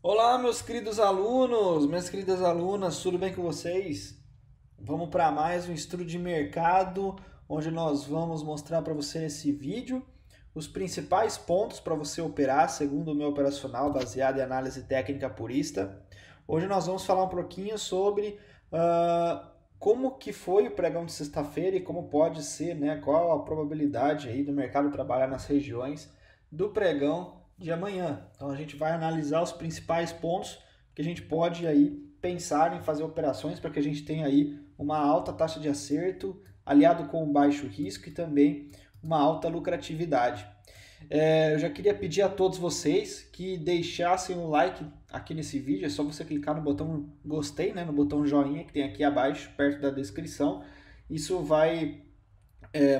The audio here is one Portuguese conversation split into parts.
Olá, meus queridos alunos, minhas queridas alunas, tudo bem com vocês? Vamos para mais um estudo de mercado, onde nós vamos mostrar para você nesse vídeo os principais pontos para você operar segundo o meu operacional baseado em análise técnica purista. Hoje nós vamos falar um pouquinho sobre como que foi o pregão de sexta-feira e como pode ser, né, qual a probabilidade aí do mercado trabalhar nas regiões do pregão de amanhã. Então a gente vai analisar os principais pontos que a gente pode aí pensar em fazer operações para que a gente tenha aí uma alta taxa de acerto, aliado com um baixo risco e também uma alta lucratividade. Eu já queria pedir a todos vocês que deixassem um like aqui nesse vídeo. É só você clicar no botão gostei, né, no botão joinha que tem aqui abaixo, perto da descrição. Isso vai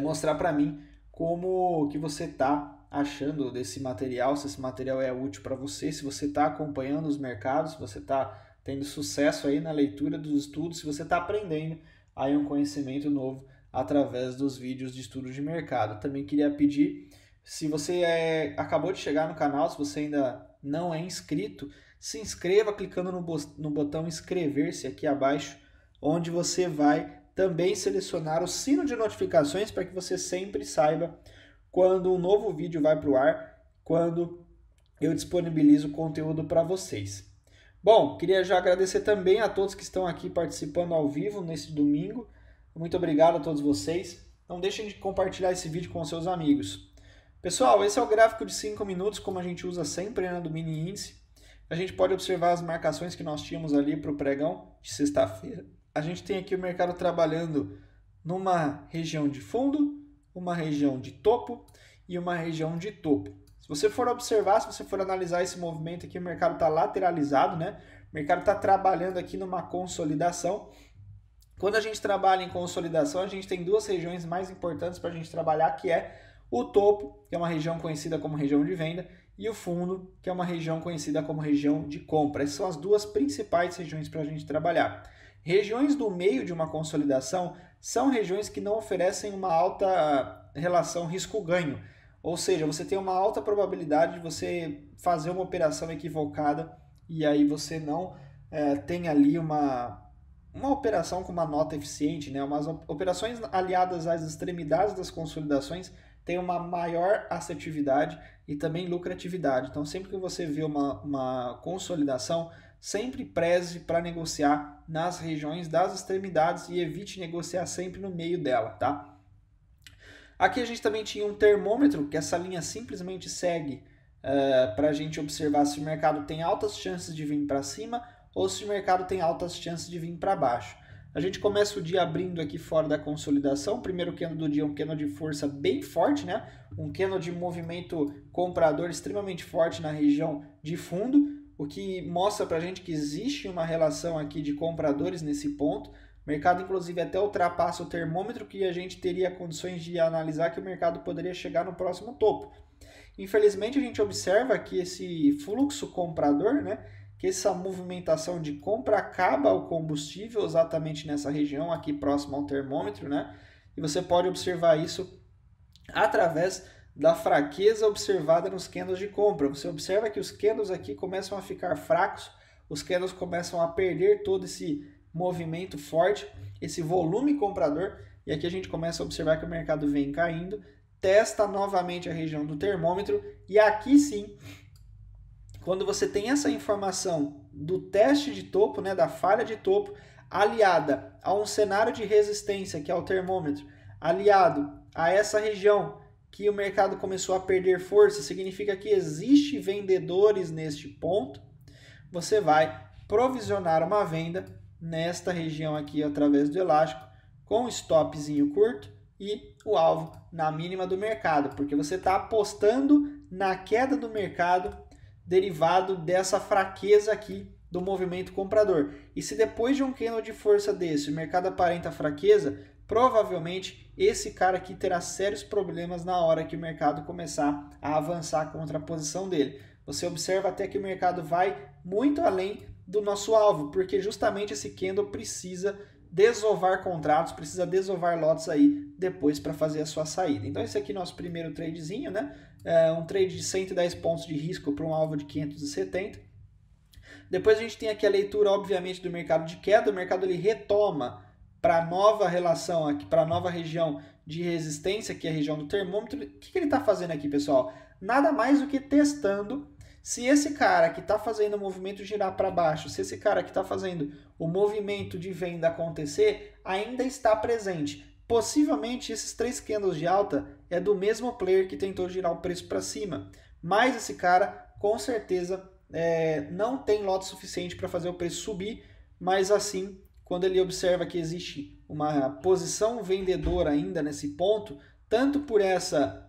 mostrar para mim como que você está achando desse material, se esse material é útil para você, se você está acompanhando os mercados, se você está tendo sucesso aí na leitura dos estudos, se você está aprendendo aí um conhecimento novo através dos vídeos de estudos de mercado. Também queria pedir, se você acabou de chegar no canal, se você ainda não é inscrito, se inscreva clicando no botão inscrever-se aqui abaixo, onde você vai também selecionar o sino de notificações para que você sempre saiba quando um novo vídeo vai para o ar, quando eu disponibilizo conteúdo para vocês. Bom, queria já agradecer também a todos que estão aqui participando ao vivo nesse domingo. Muito obrigado a todos vocês. Não deixem de compartilhar esse vídeo com seus amigos. Pessoal, esse é o gráfico de 5 minutos, como a gente usa sempre, né, do mini índice. A gente pode observar as marcações que nós tínhamos ali para o pregão de sexta-feira. A gente tem aqui o mercado trabalhando numa região de fundo, uma região de topo e uma região de topo. Se você for observar, se você for analisar esse movimento aqui, o mercado está lateralizado, né? O mercado está trabalhando aqui numa consolidação. Quando a gente trabalha em consolidação, a gente tem duas regiões mais importantes para a gente trabalhar, que é o topo, que é uma região conhecida como região de venda, e o fundo, que é uma região conhecida como região de compra. Essas são as duas principais regiões para a gente trabalhar. Regiões do meio de uma consolidação são regiões que não oferecem uma alta relação risco-ganho, ou seja, você tem uma alta probabilidade de você fazer uma operação equivocada e aí você não tem ali uma operação com uma nota eficiente, né? Umas operações aliadas às extremidades das consolidações têm uma maior assertividade e também lucratividade. Então, sempre que você vê uma consolidação, sempre preze para negociar nas regiões das extremidades e evite negociar sempre no meio dela, tá? Aqui a gente também tinha um termômetro, que essa linha simplesmente segue para a gente observar se o mercado tem altas chances de vir para cima ou se o mercado tem altas chances de vir para baixo. A gente começa o dia abrindo aqui fora da consolidação. O primeiro candle do dia é um candle de força bem forte, né? Um candle de movimento comprador extremamente forte na região de fundo, o que mostra para a gente que existe uma relação aqui de compradores nesse ponto. O mercado, inclusive, até ultrapassa o termômetro, que a gente teria condições de analisar que o mercado poderia chegar no próximo topo. Infelizmente, a gente observa que esse fluxo comprador, né, que essa movimentação de compra acaba o combustível exatamente nessa região aqui próximo ao termômetro, né? E você pode observar isso através da fraqueza observada nos candles de compra. Você observa que os candles aqui começam a ficar fracos, os candles começam a perder todo esse movimento forte, esse volume comprador, e aqui a gente começa a observar que o mercado vem caindo, testa novamente a região do termômetro, e aqui sim, quando você tem essa informação do teste de topo, né, da falha de topo, aliada a um cenário de resistência, que é o termômetro, aliado a essa região que o mercado começou a perder força, significa que existe vendedores neste ponto, você vai provisionar uma venda nesta região aqui através do elástico, com stopzinho curto e o alvo na mínima do mercado, porque você está apostando na queda do mercado derivado dessa fraqueza aqui do movimento comprador. E se depois de um candle de força desse o mercado aparenta fraqueza, provavelmente esse cara aqui terá sérios problemas na hora que o mercado começar a avançar contra a posição dele. Você observa até que o mercado vai muito além do nosso alvo, porque justamente esse candle precisa desovar contratos, precisa desovar lotes aí depois para fazer a sua saída. Então esse aqui é nosso primeiro tradezinho, né? Um trade de 110 pontos de risco para um alvo de 570. Depois a gente tem aqui a leitura, obviamente, do mercado de queda. O mercado ele retoma para a nova relação aqui, para a nova região de resistência, que é a região do termômetro. O que ele está fazendo aqui, pessoal? Nada mais do que testando se esse cara que está fazendo o movimento girar para baixo, se esse cara que está fazendo o movimento de venda acontecer, ainda está presente. Possivelmente esses 3 candles de alta é do mesmo player que tentou girar o preço para cima, mas esse cara com certeza não tem lote suficiente para fazer o preço subir, mas assim, quando ele observa que existe uma posição vendedora ainda nesse ponto, tanto por essa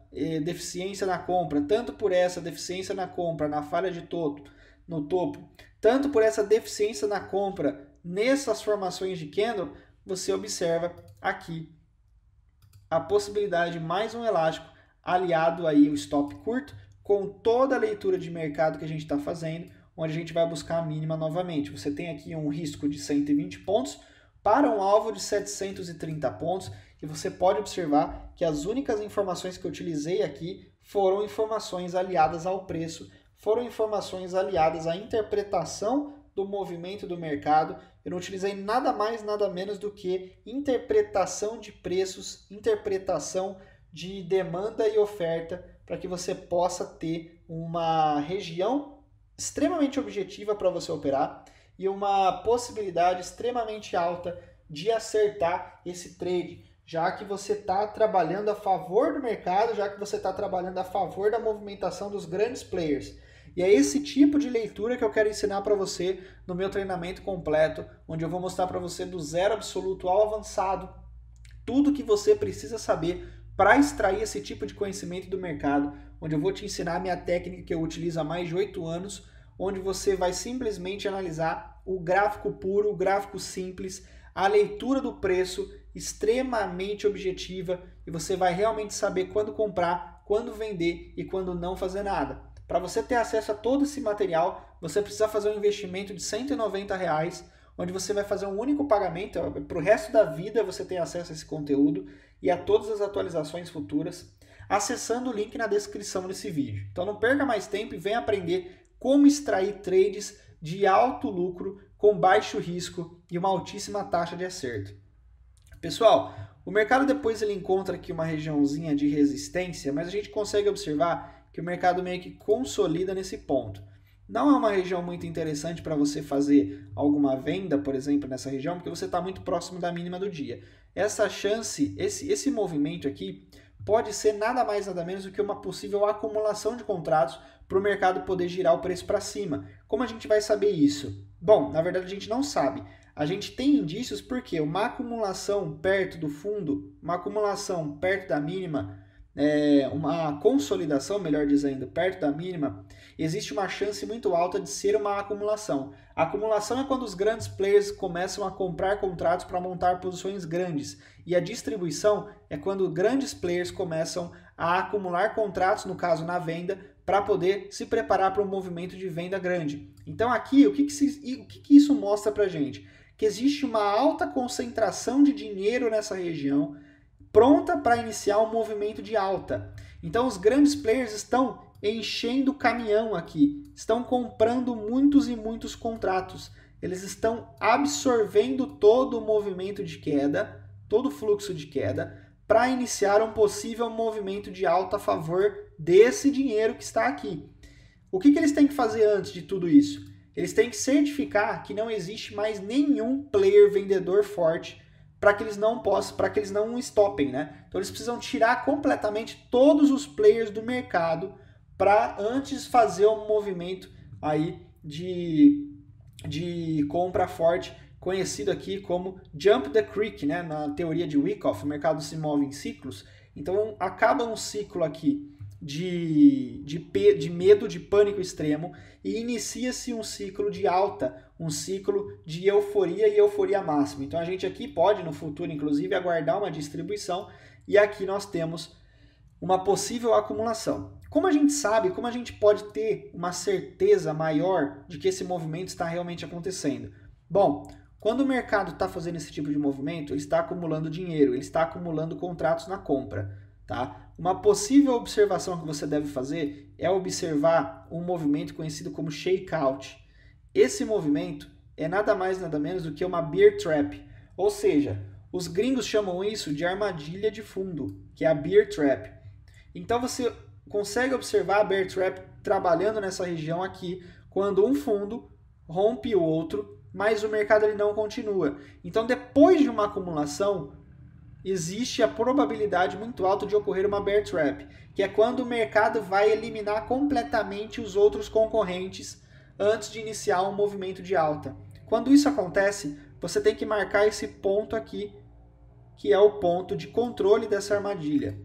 deficiência na compra, tanto por essa deficiência na compra na falha de topo, no topo, tanto por essa deficiência na compra nessas formações de candle, você observa aqui a possibilidade de mais um elástico aliado aí o stop curto com toda a leitura de mercado que a gente está fazendo, onde a gente vai buscar a mínima novamente. Você tem aqui um risco de 120 pontos para um alvo de 730 pontos, e você pode observar que as únicas informações que eu utilizei aqui foram informações aliadas ao preço, foram informações aliadas à interpretação do movimento do mercado. Eu não utilizei nada mais, nada menos do que interpretação de preços, interpretação de demanda e oferta, para que você possa ter uma região extremamente objetiva para você operar e uma possibilidade extremamente alta de acertar esse trade, já que você está trabalhando a favor do mercado, já que você está trabalhando a favor da movimentação dos grandes players. E é esse tipo de leitura que eu quero ensinar para você no meu treinamento completo, onde eu vou mostrar para você do zero absoluto ao avançado, tudo que você precisa saber para extrair esse tipo de conhecimento do mercado, onde eu vou te ensinar a minha técnica que eu utilizo há mais de 8 anos, onde você vai simplesmente analisar o gráfico puro, o gráfico simples, a leitura do preço extremamente objetiva, e você vai realmente saber quando comprar, quando vender e quando não fazer nada. Para você ter acesso a todo esse material, você precisa fazer um investimento de R$190, onde você vai fazer um único pagamento, para o resto da vida você tem acesso a esse conteúdo e a todas as atualizações futuras, acessando o link na descrição desse vídeo. Então não perca mais tempo e venha aprender como extrair trades de alto lucro, com baixo risco e uma altíssima taxa de acerto. Pessoal, o mercado depois ele encontra aqui uma regiãozinha de resistência, mas a gente consegue observar que o mercado meio que consolida nesse ponto. Não é uma região muito interessante para você fazer alguma venda, por exemplo, nessa região, porque você está muito próximo da mínima do dia. Essa chance, esse movimento aqui, pode ser nada mais nada menos do que uma possível acumulação de contratos para o mercado poder girar o preço para cima. Como a gente vai saber isso? Bom, na verdade a gente não sabe. A gente tem indícios porque uma acumulação perto do fundo, uma acumulação perto da mínima, uma consolidação, melhor dizendo, perto da mínima, existe uma chance muito alta de ser uma acumulação. A acumulação é quando os grandes players começam a comprar contratos para montar posições grandes. E a distribuição é quando grandes players começam a acumular contratos, no caso na venda, para poder se preparar para um movimento de venda grande. Então aqui, o que isso mostra para a gente? Que existe uma alta concentração de dinheiro nessa região, pronta para iniciar um movimento de alta. Então os grandes players estão enchendo o caminhão aqui, estão comprando muitos e muitos contratos. Eles estão absorvendo todo o movimento de queda, todo o fluxo de queda, para iniciar um possível movimento de alta a favor desse dinheiro que está aqui. O que eles têm que fazer antes de tudo isso? Eles têm que certificar que não existe mais nenhum player vendedor forte para que eles não possam, para que eles não stopem, né? Então eles precisam tirar completamente todos os players do mercado para antes fazer um movimento aí de compra forte, conhecido aqui como Jump the Creek, né? Na teoria de Wyckoff, o mercado se move em ciclos. Então acaba um ciclo aqui de medo, de pânico extremo, e inicia-se um ciclo de alta, um ciclo de euforia e euforia máxima. Então a gente aqui pode no futuro inclusive aguardar uma distribuição, e aqui nós temos uma possível acumulação. Como a gente sabe, como a gente pode ter uma certeza maior de que esse movimento está realmente acontecendo? Bom, quando o mercado está fazendo esse tipo de movimento, ele está acumulando dinheiro, ele está acumulando contratos na compra. Tá? Uma possível observação que você deve fazer é observar um movimento conhecido como shakeout. esse movimento é nada mais nada menos do que uma bear trap, ou seja, os gringos chamam isso de armadilha de fundo, que é a bear trap. Então você consegue observar a bear trap trabalhando nessa região aqui, quando um fundo rompe o outro, mas o mercado ele não continua. Então depois de uma acumulação, existe a probabilidade muito alta de ocorrer uma bear trap, que é quando o mercado vai eliminar completamente os outros concorrentes antes de iniciar um movimento de alta. Quando isso acontece, você tem que marcar esse ponto aqui, que é o ponto de controle dessa armadilha.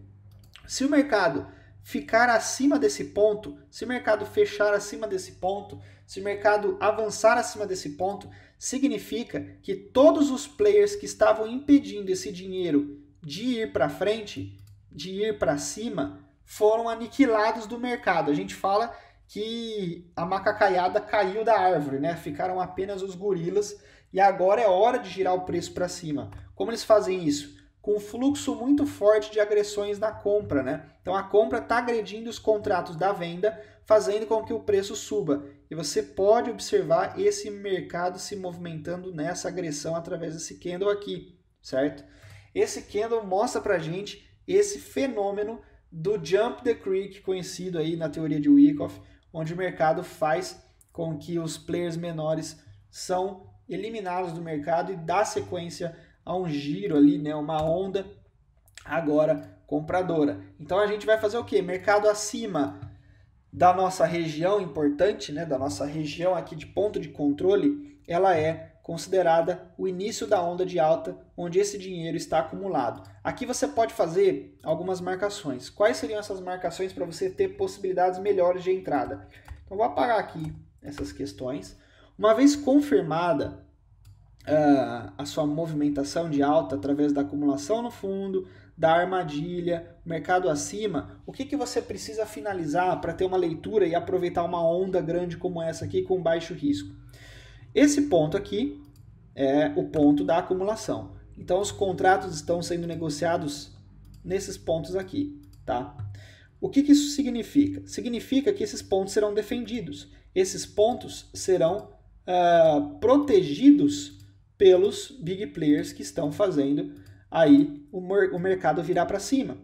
Se o mercado ficar acima desse ponto, se o mercado fechar acima desse ponto, se o mercado avançar acima desse ponto, significa que todos os players que estavam impedindo esse dinheiro de ir para frente, de ir para cima, foram aniquilados do mercado. A gente fala que a macacaiada caiu da árvore, né? Ficaram apenas os gorilas e agora é hora de girar o preço para cima. Como eles fazem isso? Com um fluxo muito forte de agressões na compra, né? Então a compra está agredindo os contratos da venda, fazendo com que o preço suba. E você pode observar esse mercado se movimentando nessa agressão através desse candle aqui, certo? Esse candle mostra pra gente esse fenômeno do Jump the Creek, conhecido aí na teoria de Wyckoff, onde o mercado faz com que os players menores são eliminados do mercado e dá sequência a um giro ali, né, uma onda agora compradora. Então a gente vai fazer o quê? Mercado acima da nossa região importante, né, da nossa região aqui de ponto de controle, ela é considerada o início da onda de alta, onde esse dinheiro está acumulado. Aqui você pode fazer algumas marcações. Quais seriam essas marcações para você ter possibilidades melhores de entrada? Então vou apagar aqui essas questões. Uma vez confirmada a sua movimentação de alta através da acumulação no fundo, da armadilha, mercado acima, o que você precisa finalizar para ter uma leitura e aproveitar uma onda grande como essa aqui com baixo risco? Esse ponto aqui é o ponto da acumulação. Então os contratos estão sendo negociados nesses pontos aqui, tá? O que isso significa? Significa que esses pontos serão defendidos. Esses pontos serão protegidos pelos big players que estão fazendo aí o mercado virar para cima.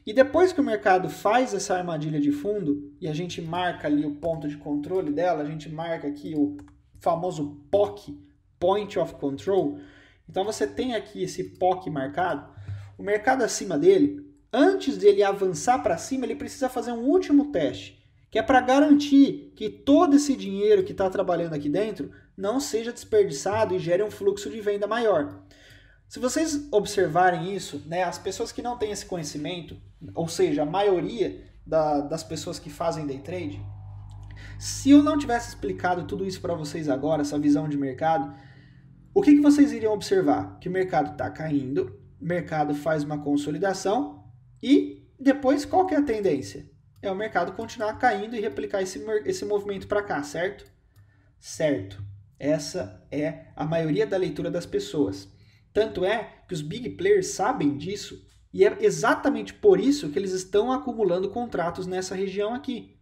E depois que o mercado faz essa armadilha de fundo, e a gente marca ali o ponto de controle dela, a gente marca aqui o famoso POC, Point of Control. Então você tem aqui esse POC marcado, o mercado acima dele, antes dele avançar para cima, ele precisa fazer um último teste, que é para garantir que todo esse dinheiro que está trabalhando aqui dentro não seja desperdiçado e gere um fluxo de venda maior. Se vocês observarem isso, né, as pessoas que não têm esse conhecimento, ou seja, a maioria das pessoas que fazem day trade, se eu não tivesse explicado tudo isso para vocês agora, essa visão de mercado, o que vocês iriam observar? Que o mercado está caindo, o mercado faz uma consolidação e depois qual que é a tendência? É o mercado continuar caindo e replicar esse movimento para cá, certo? Certo. Essa é a maioria da leitura das pessoas. Tanto é que os big players sabem disso e é exatamente por isso que eles estão acumulando contratos nessa região aqui,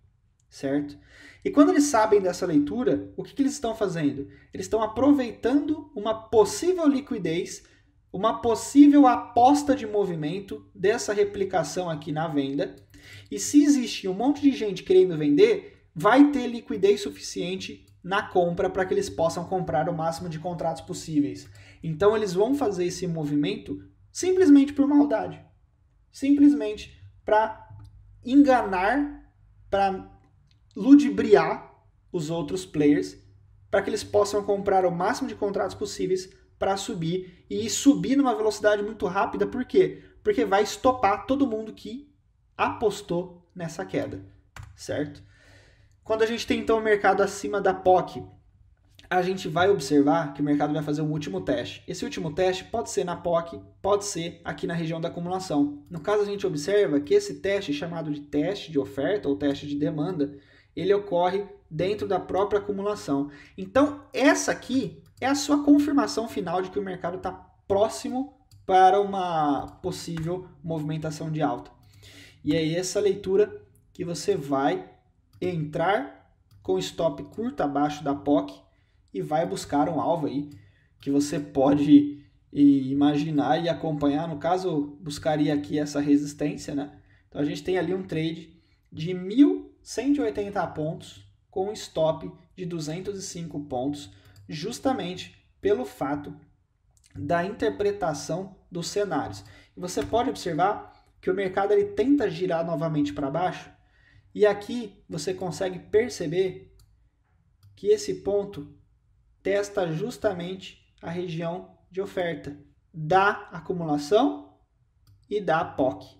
certo? E quando eles sabem dessa leitura, o que eles estão fazendo? Eles estão aproveitando uma possível liquidez, uma possível aposta de movimento dessa replicação aqui na venda. E se existe um monte de gente querendo vender, vai ter liquidez suficiente na compra para que eles possam comprar o máximo de contratos possíveis. Então eles vão fazer esse movimento simplesmente por maldade. Simplesmente para enganar, para ludibriar os outros players, para que eles possam comprar o máximo de contratos possíveis para subir e subir numa velocidade muito rápida. Por quê? Porque vai estopar todo mundo que apostou nessa queda, certo? Quando a gente tem então o mercado acima da POC, a gente vai observar que o mercado vai fazer um último teste. Esse último teste pode ser na POC, pode ser aqui na região da acumulação. No caso, a gente observa que esse teste, chamado de teste de oferta ou teste de demanda, ele ocorre dentro da própria acumulação. Então, essa aqui é a sua confirmação final de que o mercado está próximo para uma possível movimentação de alta. E é essa leitura que você vai entrar com stop curto abaixo da POC e vai buscar um alvo aí que você pode imaginar e acompanhar. No caso, buscaria aqui essa resistência, né? Então a gente tem ali um trade de 1.180 pontos com um stop de 205 pontos, justamente pelo fato da interpretação dos cenários. E você pode observar que o mercado ele tenta girar novamente para baixo, e aqui você consegue perceber que esse ponto testa justamente a região de oferta da acumulação e da POC.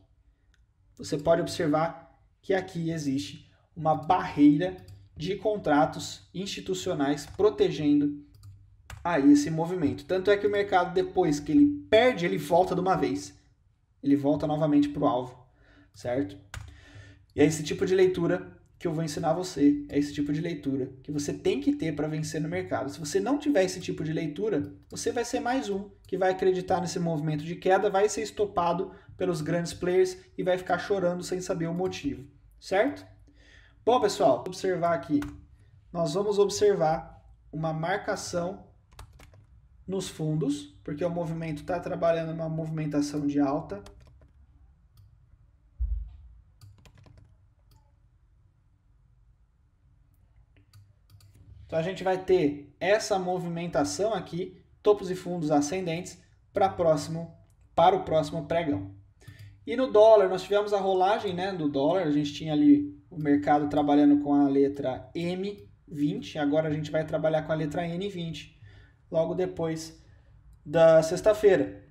Você pode observar que aqui existe uma barreira de contratos institucionais protegendo a esse movimento. Tanto é que o mercado, depois que ele perde, ele volta de uma vez. Ele volta novamente para o alvo, certo? E é esse tipo de leitura que eu vou ensinar você. É esse tipo de leitura que você tem que ter para vencer no mercado. Se você não tiver esse tipo de leitura, você vai ser mais um que vai acreditar nesse movimento de queda, vai ser estopado pelos grandes players e vai ficar chorando sem saber o motivo, certo? Bom, pessoal, vamos observar aqui. Nós vamos observar uma marcação nos fundos, porque o movimento está trabalhando uma movimentação de alta. Então a gente vai ter essa movimentação aqui, topos e fundos ascendentes, para o próximo pregão. E no dólar, nós tivemos a rolagem, né, do dólar, a gente tinha ali o mercado trabalhando com a letra M20, agora a gente vai trabalhar com a letra N20, logo depois da sexta-feira.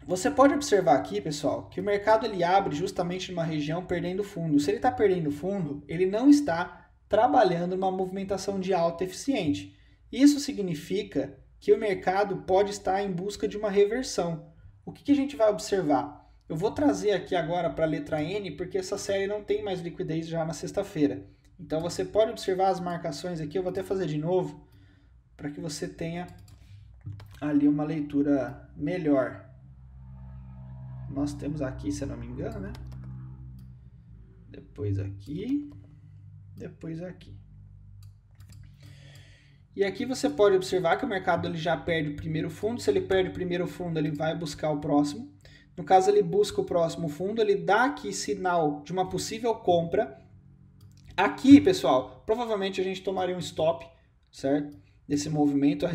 Você pode observar aqui, pessoal, que o mercado ele abre justamente numa região perdendo fundo. Se ele está perdendo fundo, ele não está trabalhando numa movimentação de alta eficiente. Isso significa que o mercado pode estar em busca de uma reversão. O que a gente vai observar? Eu vou trazer aqui agora para a letra N, porque essa série não tem mais liquidez já na sexta-feira. Então você pode observar as marcações aqui, eu vou até fazer de novo, para que você tenha ali uma leitura melhor. Nós temos aqui, se eu não me engano, né? Depois aqui, depois aqui. E aqui você pode observar que o mercado ele já perde o primeiro fundo. Se ele perde o primeiro fundo, ele vai buscar o próximo. No caso, ele busca o próximo fundo, ele dá aqui sinal de uma possível compra. Aqui, pessoal, provavelmente a gente tomaria um stop, certo? Desse movimento,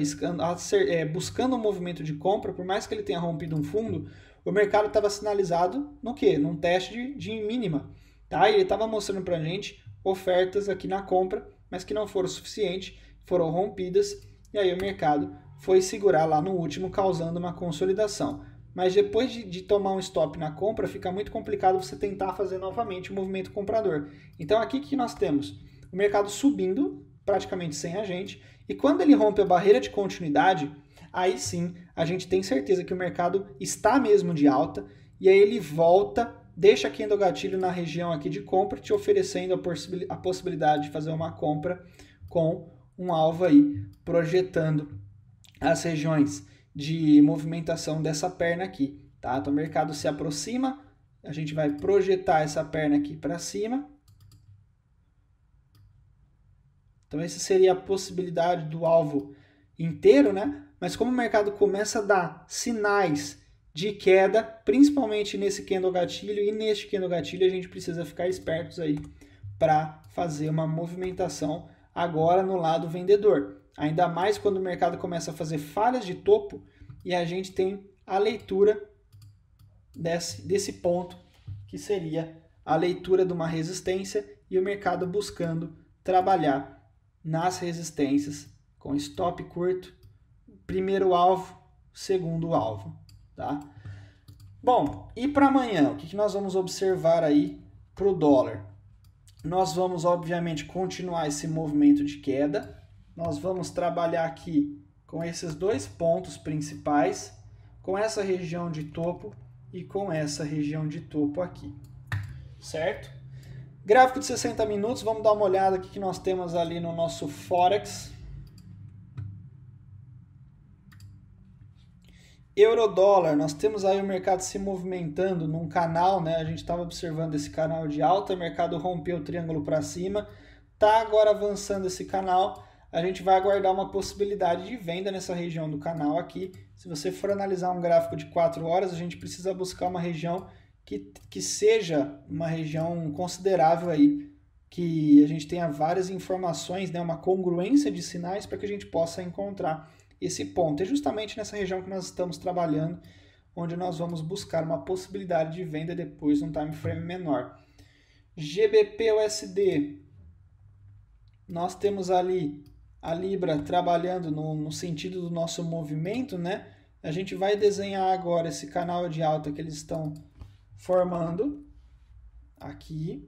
buscando um movimento de compra, por mais que ele tenha rompido um fundo, o mercado estava sinalizado no quê? Num teste de mínima. Tá? E ele estava mostrando para a gente ofertas aqui na compra, mas que não foram suficientes, foram rompidas, e aí o mercado foi segurar lá no último, causando uma consolidação. Mas depois de tomar um stop na compra, fica muito complicado você tentar fazer novamente o movimento comprador. Então aqui o que nós temos? O mercado subindo, praticamente sem agente, e quando ele rompe a barreira de continuidade, aí sim a gente tem certeza que o mercado está mesmo de alta, e aí ele volta, deixa aqui o gatilho na região aqui de compra, te oferecendo a possibilidade de fazer uma compra com um alvo aí, projetando as regiões de movimentação dessa perna aqui, tá? Então o mercado se aproxima, a gente vai projetar essa perna aqui para cima. Então essa seria a possibilidade do alvo inteiro, né? Mas como o mercado começa a dar sinais de queda, principalmente nesse candle gatilho e neste candle gatilho, a gente precisa ficar espertos aí para fazer uma movimentação agora no lado vendedor. Ainda mais quando o mercado começa a fazer falhas de topo e a gente tem a leitura desse ponto, que seria a leitura de uma resistência e o mercado buscando trabalhar nas resistências com stop curto, primeiro alvo, segundo alvo, tá? Bom, e para amanhã, o que nós vamos observar aí para o dólar? Nós vamos, obviamente, continuar esse movimento de queda. Nós vamos trabalhar aqui com esses dois pontos principais, com essa região de topo e com essa região de topo aqui, certo? Gráfico de 60 minutos, vamos dar uma olhada aqui que nós temos ali no nosso Forex. Euro-dólar, nós temos aí o mercado se movimentando num canal, né? A gente estava observando esse canal de alta, o mercado rompeu o triângulo para cima, tá agora avançando esse canal. a gente vai aguardar uma possibilidade de venda nessa região do canal aqui. Se você for analisar um gráfico de 4 horas, a gente precisa buscar uma região que seja uma região considerável aí, que a gente tenha várias informações, né, uma congruência de sinais para que a gente possa encontrar esse ponto. É justamente nessa região que nós estamos trabalhando, onde nós vamos buscar uma possibilidade de venda depois num time frame menor. GBP/USD, nós temos ali a Libra trabalhando no sentido do nosso movimento, né? A gente vai desenhar agora esse canal de alta que eles estão formando aqui.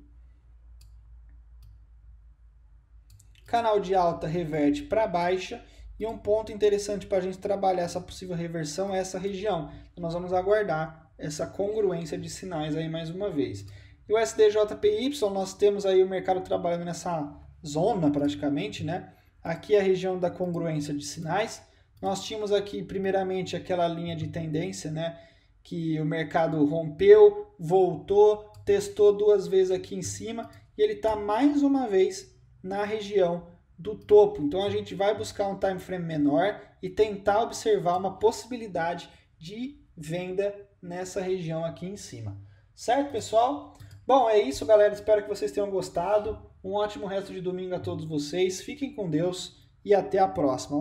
Canal de alta reverte para baixa. E um ponto interessante para a gente trabalhar essa possível reversão é essa região. Então, nós vamos aguardar essa congruência de sinais aí mais uma vez. E o USD/JPY, nós temos aí o mercado trabalhando nessa zona praticamente, né? Aqui é a região da congruência de sinais. Nós tínhamos aqui primeiramente aquela linha de tendência, né? Que o mercado rompeu, voltou, testou 2 vezes aqui em cima e ele está mais uma vez na região do topo. Então a gente vai buscar um time frame menor e tentar observar uma possibilidade de venda nessa região aqui em cima. Certo, pessoal? Bom, é isso, galera. Espero que vocês tenham gostado. Um ótimo resto de domingo a todos vocês. Fiquem com Deus e até a próxima.